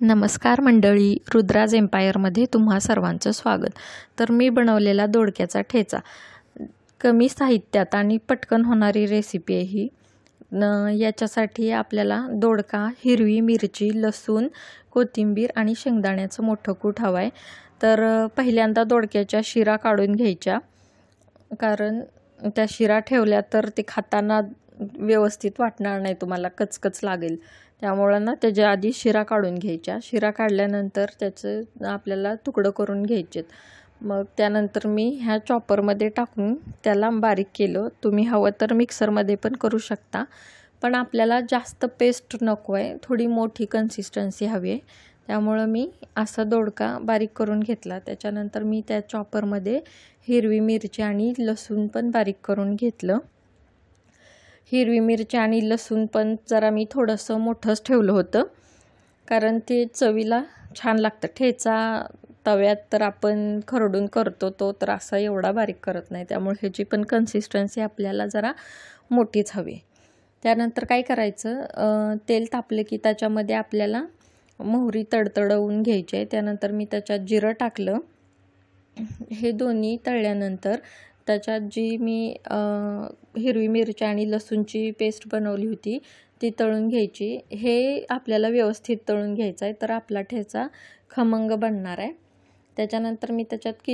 नमस्कार मंडळी, रुद्राज एम्पायरमध्ये तुम्हा सर्वांचं स्वागत। तर मी बनवलेला दोडक्याचा ठेचा कमी साहित्यात आणि पटकन होणारी रेसिपी आहे ही। याच्यासाठी आपल्याला दोडका, हिरवी मिरची, लसूण, कोथिंबीर आणि शेंगदाण्याचं मोठं कूट हवं आहे। तर पहिल्यांदा दोडक्याच्या शिरा काढून घ्यायच्या, कारण त्या शिरा ठेवल्या तर ते खाताना व्यवस्थित वाटणार नाही, तुम्हाला कचकच लागेल। त्यामुळे ना त्याच्या आधी शिरा काढून घ्यायच्या। शिरा काढल्यानंतर त्याचं आपल्याला तुकडं करून घ्यायचे। मग त्यानंतर मी ह्या चॉपरमध्ये टाकून त्याला बारीक केलं। तुम्ही हवं तर मिक्सरमध्ये पण करू शकता, पण आपल्याला जास्त पेस्ट नको आहे, थोडी मोठी कन्सिस्टन्सी हवी आहे। त्यामुळे मी असा दोडका बारीक करून घेतला। त्याच्यानंतर मी त्या चॉपरमध्ये हिरवी मिरची आणि लसूण पण बारीक करून घेतलं। हिरवी मिरची आणि लसूण पण जरा मी थोडंसं मोठंच ठेवलं होतं, कारण ते चवीला छान लागतं। ठेचा तव्यात तर आपण खरडून करतो, तो तर असा एवढा बारीक करत नाही, त्यामुळे ह्याची पण कन्सिस्टन्सी आपल्याला जरा मोठीच हवी। त्यानंतर काय करायचं, तेल तापलं की त्याच्यामध्ये आपल्याला मोहरी तडतडवून घ्यायची आहे। त्यानंतर मी त्याच्यात जिरं टाकलं। हे दोन्ही तळल्यानंतर त्याच्यात जी मी हिरवी मिरची आणि लसूणची पेस्ट बनवली होती ती तळून घ्यायची। हे आपल्याला व्यवस्थित तळून घ्यायचं आहे, तर आपला ठेचा खमंग बनणार आहे। त्याच्यानंतर मी त्याच्यात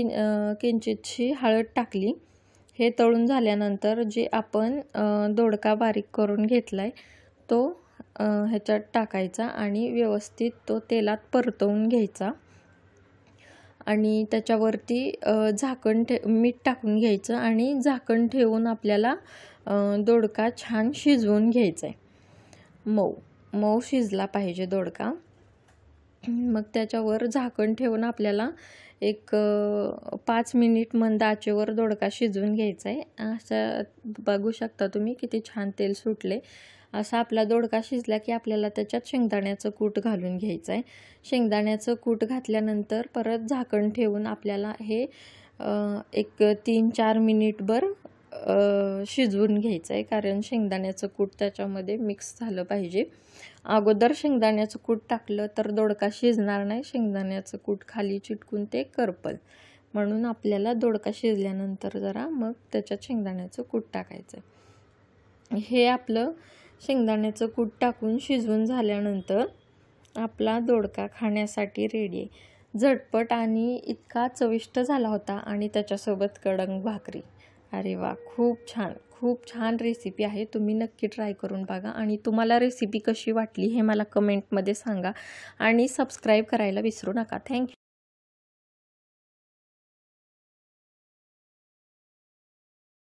किंचितशी हळद टाकली। हे तळून झाल्यानंतर जे आपण दोडका बारीक करून घेतला आहे तो ह्याच्यात टाकायचा आणि व्यवस्थित तो तेलात परतवून घ्यायचा आणि त्याच्यावरती मीठ टाकून घ्यायचं आणि झाकण ठेवून आपल्याला दोडका छान शिजवून घ्यायचा आहे। मऊ शिजला पाहिजे दोडका। मग त्याच्यावर झाकण ठेवून आपल्याला एक 5 मिनिट मंद आचेवर दोडका शिजवून घ्यायचा आहे। असं बघू शकता तुम्ही किती छान तेल सुटले। असा आपला दोडका शिजला की आपल्याला त्याच्यात शेंगदाण्याचं कूट घालून घ्यायचं आहे। शेंगदाण्याचं कूट घातल्यानंतर परत झाकण ठेवून आपल्याला हे एक 3-4 मिनिटभर शिजवून घ्यायचं आहे, कारण शेंगदाण्याचं कूट त्याच्यामध्ये मिक्स झालं पाहिजे। अगोदर शेंगदाण्याचं कूट टाकलं तर दोडका शिजणार नाही, शेंगदाण्याचं कूट खाली चिटकून ते करपल। म्हणून आपल्याला दोडका शिजल्यानंतर जरा मग त्याच्यात शेंगदाण्याचं कूट टाकायचं। हे आपलं शेंगदाण्याचं कूट टाकून शिजवून झाल्यानंतर आपला दोडका खाण्यासाठी रेडी आहे। झटपट आणि इतका चविष्ट झाला होता, आणि त्याच्यासोबत कडक भाकरी। अरे वा, खूप छान रेसिपी आहे। तुम्ही नक्की ट्राय करून बघा, आणि तुम्हाला रेसिपी कशी वाटली हे मला कमेंटमध्ये सांगा, आणि सबस्क्राईब करायला विसरू नका। थँक्यू।